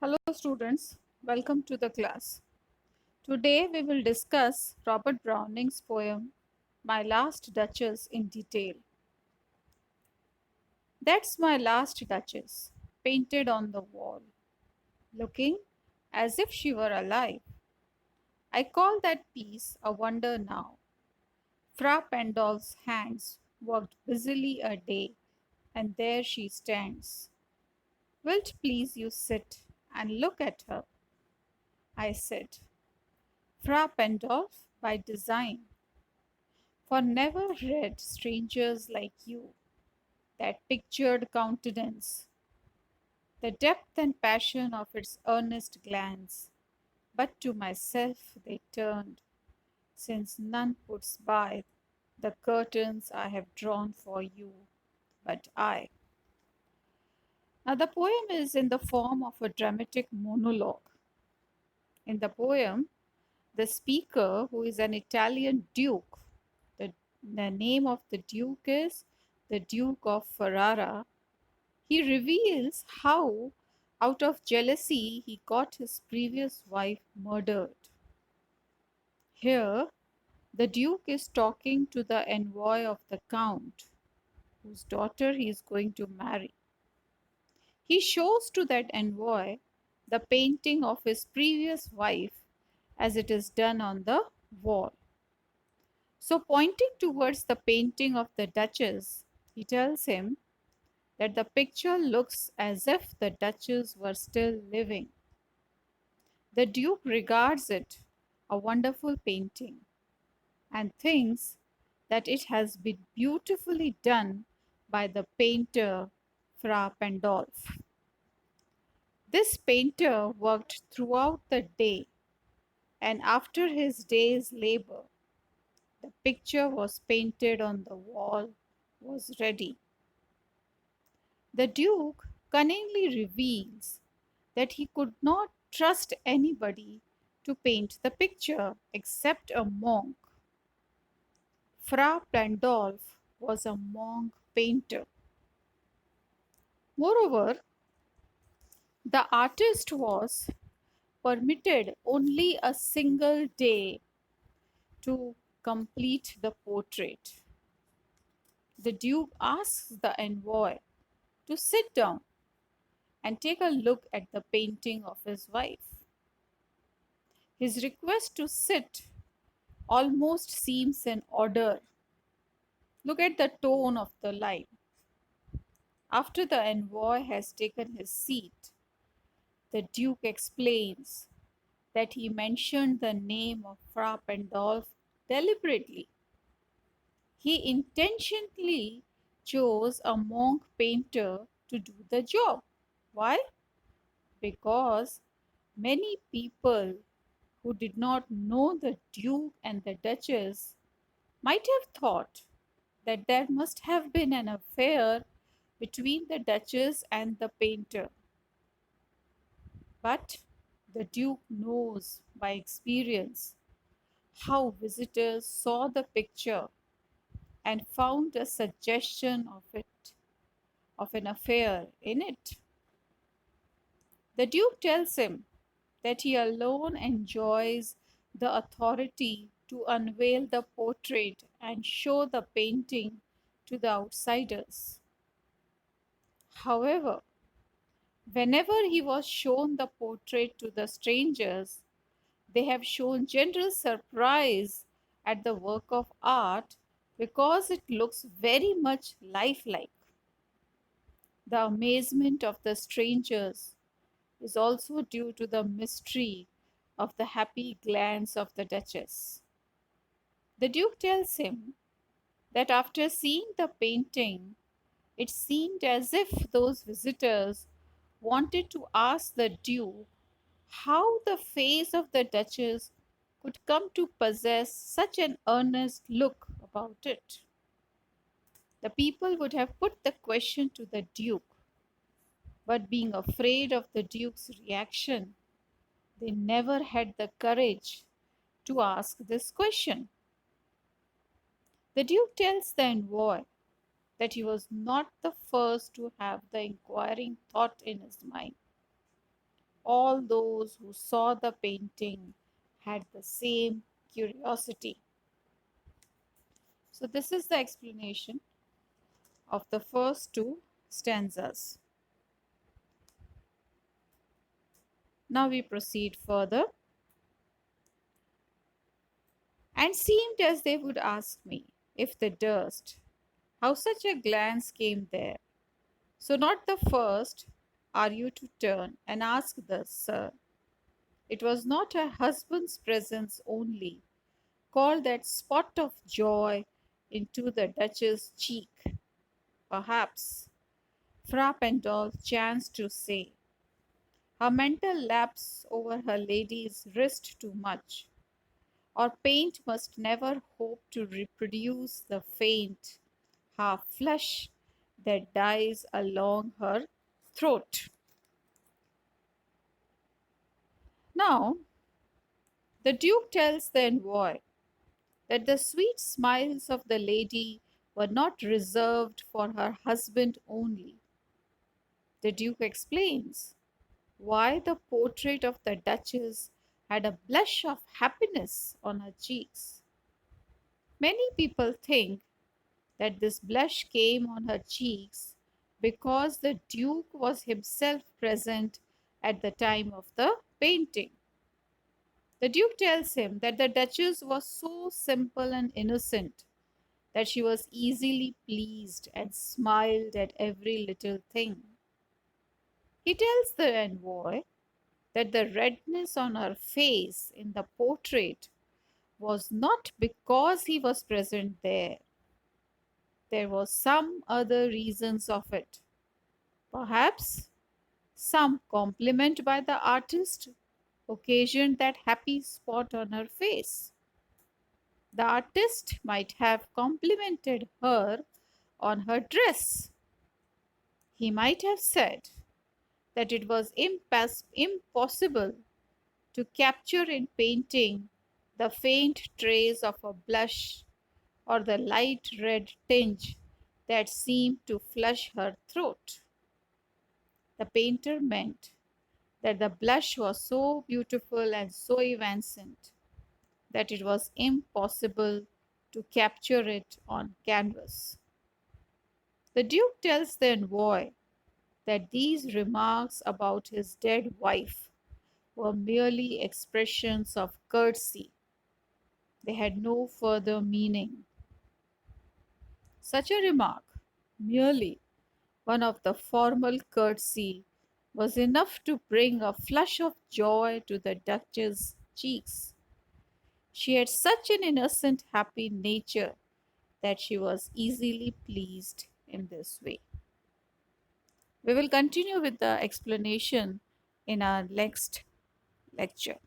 Hello, students. Welcome to the class. Today we will discuss Robert Browning's poem, My Last Duchess, in detail. That's my last Duchess, painted on the wall, looking as if she were alive. I call that piece a wonder now. Fra Pendol's hands worked busily a day, and there she stands. Wilt please you sit and look at her? I said. Fra Pendolph by design, for never read strangers like you, that pictured countenance, the depth and passion of its earnest glance. But to myself they turned, since none puts by the curtains I have drawn for you, but I. Now, the poem is in the form of a dramatic monologue. In the poem, the speaker, who is an Italian duke, the, the name of the duke is the Duke of Ferrara, he reveals how, out of jealousy, he got his previous wife murdered. Here, the Duke is talking to the envoy of the Count, whose daughter he is going to marry. He shows to that envoy the painting of his previous wife as it is done on the wall. So, pointing towards the painting of the Duchess, he tells him that the picture looks as if the Duchess were still living. The Duke regards it a wonderful painting and thinks that it has been beautifully done by the painter Fra Pandolf. This painter worked throughout the day, and after his day's labor, the picture was painted on the wall, was ready. The Duke cunningly reveals that he could not trust anybody to paint the picture except a monk. Fra Pandolf was a monk painter. Moreover, the artist was permitted only a single day to complete the portrait. The Duke asks the envoy to sit down and take a look at the painting of his wife. His request to sit almost seems an order. Look at the tone of the line. After the envoy has taken his seat, the Duke explains that he mentioned the name of Fra Pandolf deliberately. He intentionally chose a monk painter to do the job. Why? Because many people who did not know the Duke and the Duchess might have thought that there must have been an affair between the Duchess and the painter. But the Duke knows by experience how visitors saw the picture and found a suggestion of an affair in it. The Duke tells him that he alone enjoys the authority to unveil the portrait and show the painting to the outsiders. However, whenever he was shown the portrait to the strangers, they have shown general surprise at the work of art because it looks very much lifelike. The amazement of the strangers is also due to the mystery of the happy glance of the Duchess. The Duke tells him that after seeing the painting, it seemed as if those visitors wanted to ask the Duke how the face of the Duchess could come to possess such an earnest look about it. The people would have put the question to the Duke, but being afraid of the Duke's reaction, they never had the courage to ask this question. The Duke tells the envoy that he was not the first to have the inquiring thought in his mind. all those who saw the painting had the same curiosity. So, this is the explanation of the first two stanzas. Now we proceed further. And seemed as they would ask me if they durst, how such a glance came there. So, not the first are you to turn and ask thus, sir. It was not her husband's presence only, called that spot of joy into the Duchess' cheek. Perhaps Fra Pendle chanced to say, her mental lapse over her lady's wrist too much, or paint must never hope to reproduce the faint half flush that dies along her throat. Now, the Duke tells the envoy that the sweet smiles of the lady were not reserved for her husband only. The Duke explains why the portrait of the Duchess had a blush of happiness on her cheeks. Many people think that this blush came on her cheeks because the Duke was himself present at the time of the painting. The Duke tells him that the Duchess was so simple and innocent that she was easily pleased and smiled at every little thing. He tells the envoy that the redness on her face in the portrait was not because he was present there. There was some other reasons of it. Perhaps some compliment by the artist occasioned that happy spot on her face. The artist might have complimented her on her dress. He might have said that it was impossible to capture in painting the faint trace of a blush or the light red tinge that seemed to flush her throat. The painter meant that the blush was so beautiful and so evanescent that it was impossible to capture it on canvas. The Duke tells the envoy that these remarks about his dead wife were merely expressions of courtesy. They had no further meaning. Such a remark, merely one of the formal courtesy, was enough to bring a flush of joy to the Duchess's cheeks. She had such an innocent, happy nature that she was easily pleased in this way. We will continue with the explanation in our next lecture.